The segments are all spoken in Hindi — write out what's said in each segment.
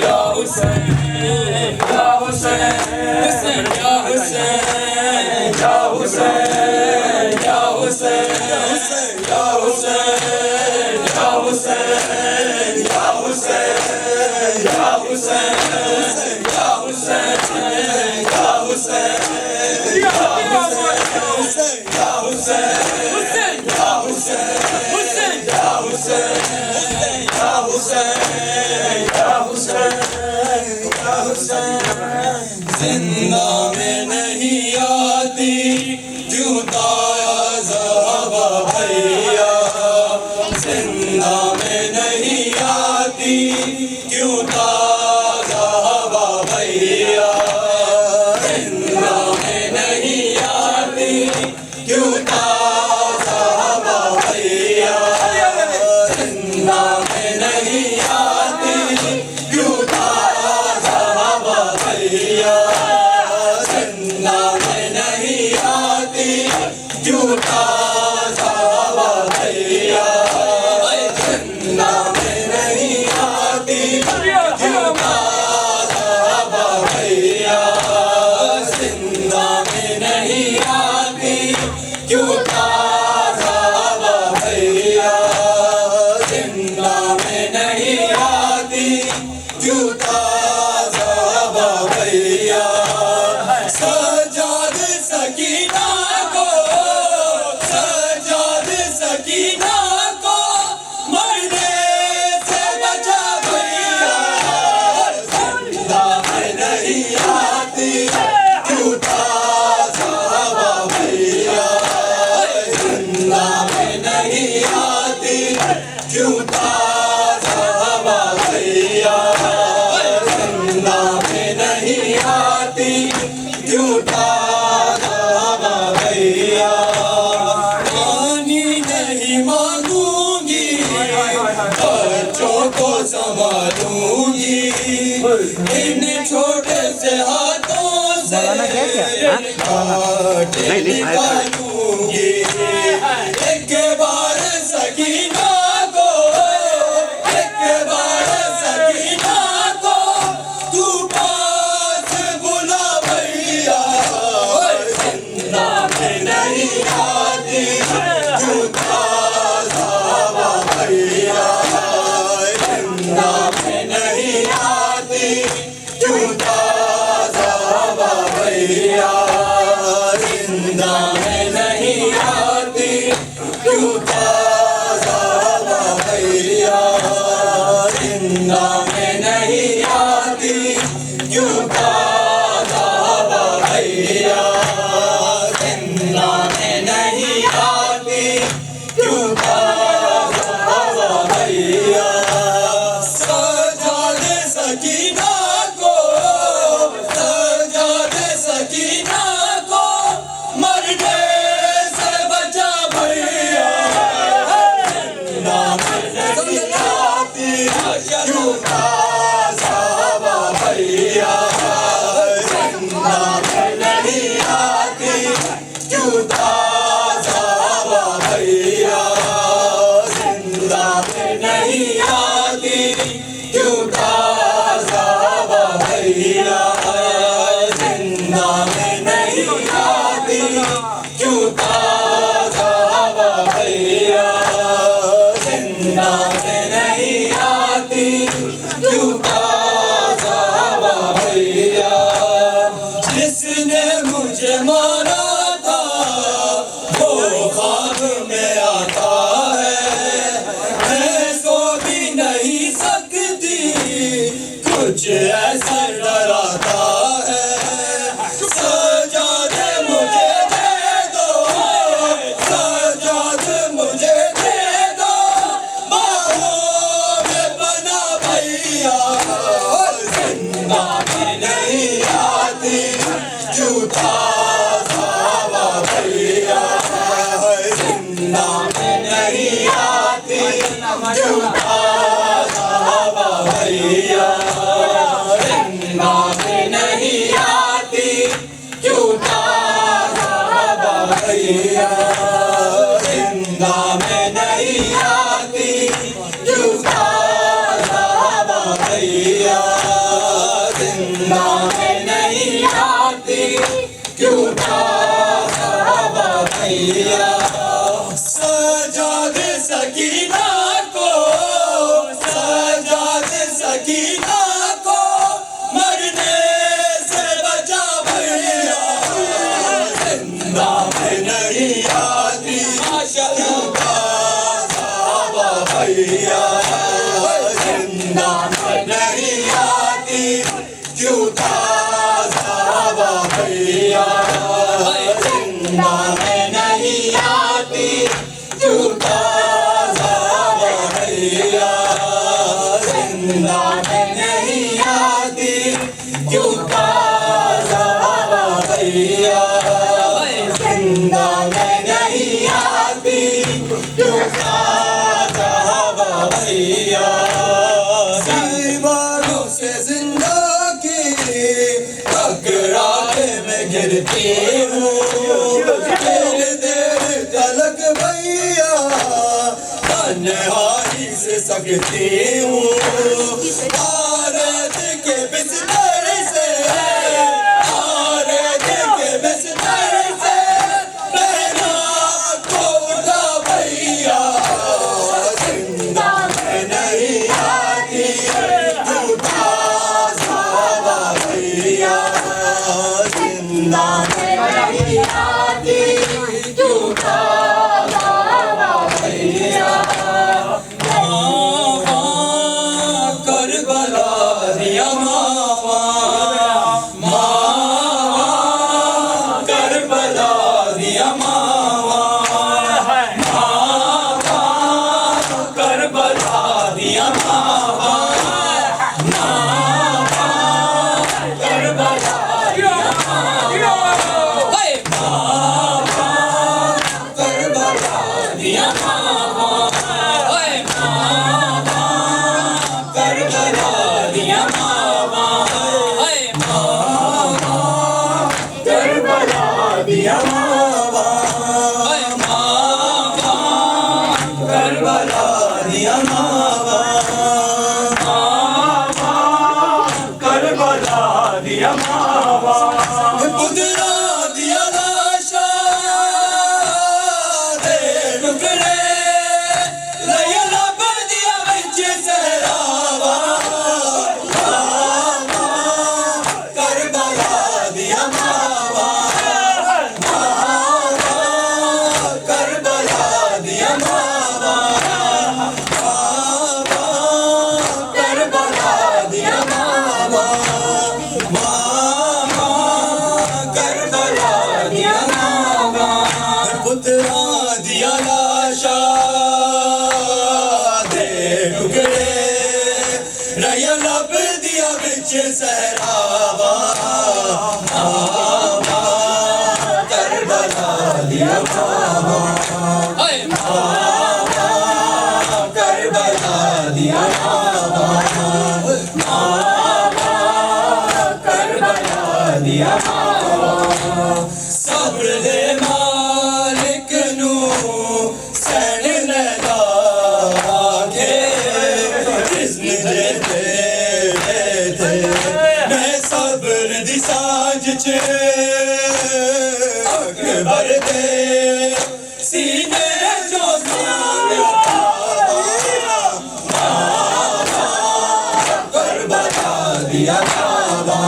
या हुसैन या हुसैन हुसैन या हुसैन या हुसैन या हुसैन या हुसैन या हुसैन या हुसैन या हुसैन या हुसैन या हुसैन या हुसैन या हुसैन या हुसैन या हुसैन या हुसैन या हुसैन या हुसैन जिंदा में नहीं आती जूता ज़हबा भैया जिंदा में नहीं आती क्यों ज़हबा भैया जिंदा में नहीं आती क्यों ज़हबा भैया जिंदा में नहीं आती क्यों ज़हबा भैया जिंदा में नहीं आती क्यों ज़हबा भैया जिंदा में नहीं आती क्यों ज़हबा भैया जिंदा में नहीं आती क्यों ज़हबा भैया जिंदा में नहीं आती क्यों ज़हबा भैया सजाद सकीना को सजाद सकीना को मरने से बचा भैया जिंदा में नहीं आती क्यों ज़हबा भैया जिंदा में नहीं आती क्यों ज़हबा भैया जिंदा में नहीं आती क्यों ज़हबा भैया पानी नहीं मांगूंगी बच्चों को संभालूंगी इन छोटे से हाथों से काटे निकालूंगी एक बार सकीना को एक बार सकीना को तू पास बुला भैया जिंदा में नहीं आती क्यों ज़हबा भैया जिंदा में नहीं आती क्यों ज़हबा भैया जिंदा में नहीं आती क्यों ज़हबा भैया जिंदा में नहीं आती क्यों ज़हबा भैया जिंदा में नहीं आती क्यों ज़हबा भैया सजाद सकीना को सजाद सकीना को मरने से बचा भैया जिंदा में नहीं आती क्यों ज़हबा भैया जिंदा में नहीं आती क्यों ज़हबा भैया जिंदा में नहीं आती क्यों ज़हबा भैया जिंदा में नहीं आती क्यों ज़हबा भैया जिंदा में नहीं आती क्यों ज़हबा भैया जिसने मुझे मारा था वो ख्वाब में आता है मैं सो भी नहीं सकती कुछ ऐसा डराता है सजाद मुझे दे दो सजाद मुझे दे दो बाहों में बना भैया जिंदा में नहीं आती क्यों ज़हबा भैया जिंदा में नहीं आती क्यों ज़हबा भैया जिंदा में नहीं आती क्यों ताज़ा हवा भैया जिंदा में नहीं आती क्यों ताज़ा हवा भैया जिंदा में नहीं आती क्यों ताज़ा हवा भैया जिंदा में नहीं आती क्यों ताज़ा हवा भैया दीवारों से जिंदा की टकराके मैं गिरती हूँ तेरे देर तलक भैया तन्हाई से सकती हूँ आरत के बिस्तर से आरत के बिस्तर से पहना को उठा भैया जिंदा में नहीं आती क्यों ताज़ा हवा भैया जिंदा में नहीं आती क्यों ताज़ा हवा भैया मावा करबला दिया मावा मावा करबला दिया मावा मावा करबला दिया मावा मावा करबला दिया मावा मावा करबला दिया मावा मावा करबला दिया मावा मावा करबला दिया मावा मावा करबला दिया मावा मावा करबला दिया मावा पुतला दिया लाशा दे टुकड़े लया लब दिया विच सहरावा मावा करबला दिया मावा मावा करबला दिया मावा मावा करबला दिया मावा मावा करबला दिया मावा पुतला दिया लाशा दे टुकड़े रया लब दिया विच सहरावा मावा करबला दिया मावा मावा करबला दिया मावा मावा करबला दिया मावा सब्र दे मालिक नू सैन लगा के जिस्म देते थे मैं सब्र दी सांझ च अकबर दे सीने जो जान मावा करबला दिया मावा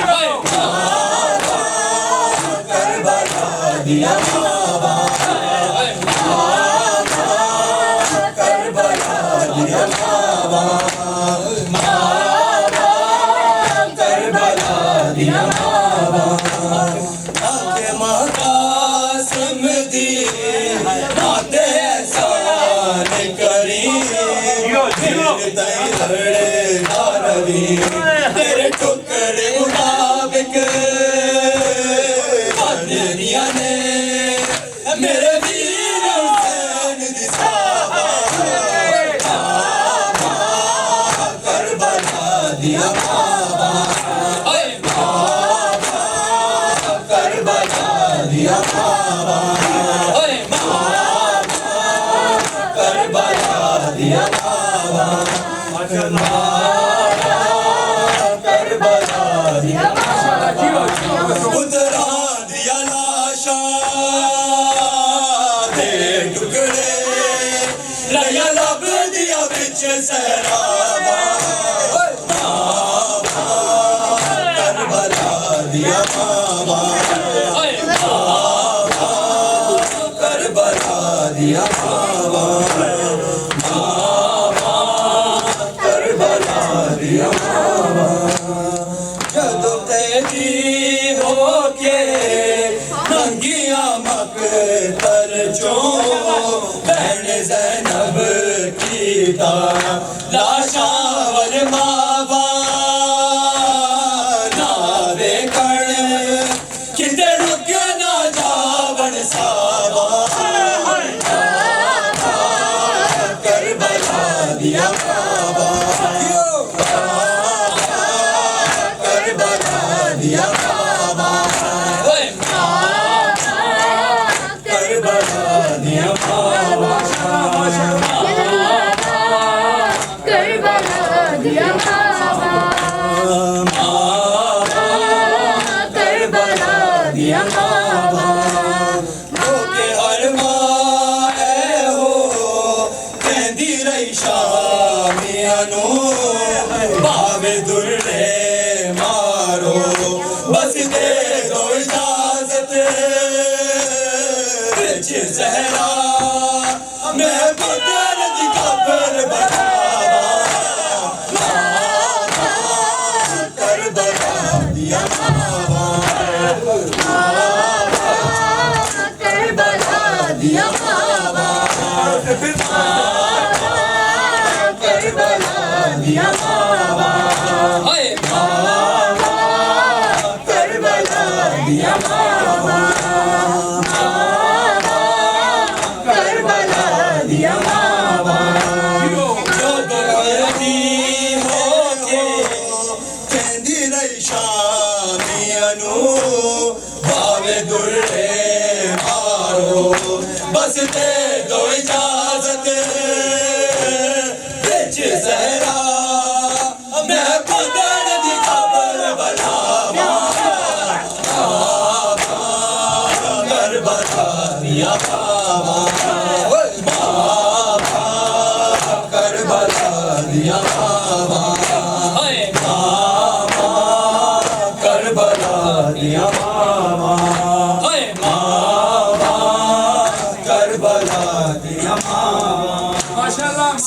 मावा करबला दिया मावा मावा करबला दिया मावा मावा करबला दिया मावा आके मकासम दी नाते एहसान करी तेरे तई लड़े दारवी तेरे टुकड़े मुताबिक बदनिया ने मेरे वीर हुसैन दी सावा मावा करबला दिया मावा मावा करबला दिया मावा मावा करबला दिया मावा मावा करबला दिया पुतला दिया लाशा दे टुकड़े रया लब दिया विच सहरावा मावा करबला दिया मावा मावा करबला दिया मावा मावा करबला दिया मावा जदों तेजी होके नंगिया मकतर चों बहन ज़ैनब की लाशा वर मावा नावे कण किते रुक ना जावन सावा करबला दिया मावा करबला दिया मावा करबला दिया मावा करबला दिया मावा करबला दिया मावा होके हर मां हो कहंदी रही शामियां नू भावे दुर्रे मारो बस दे दो इजाजत बिच ज़हरा मैं पुत्र दी कब्र बनावा करबला दिया मावा करबला दिया मावा करबला दिया मावा करबला दिया मावा करबला दिया मावा जो दर्दी होके कहंदी रही शामियां नू भावे दुर्रे मारो बस दे दो इजाजत बिच ज़हरा मैं पुत्र दी कब्र बनावा करबला दिया मावा करबला दिया मावा करबला दिया मावा करबला दिया मावा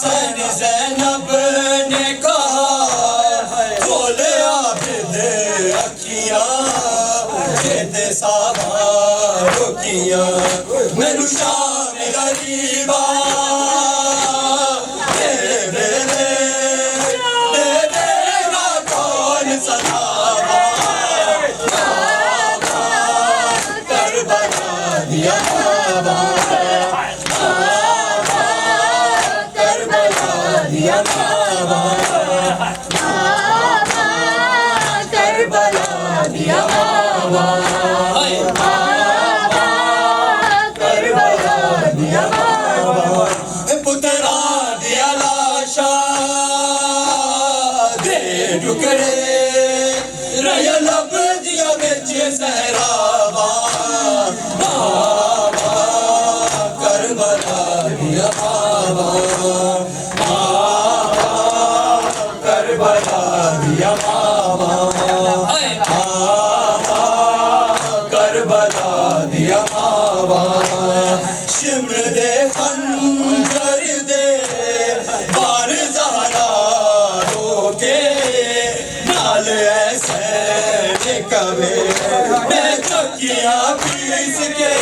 सैन ज़ैनब ने कहा खोले आबिद अखियां कहते साबा रुकिया मैनू शाम गरीबा दे देगा कौन सदावा करबला दिया मावा करबला दिया मावा करबला दिया मावा करबला दिया मावा पुत्रा दिया लाशा दे टुकड़े रया लब दिया बिच सहरावा करबला दिया मावा करबला दिया मावा करबला दिया मावा शिमर दे खंजर दे बार ज़हरा रोके नाल ऐसे निकवे मैं चकिया पीस के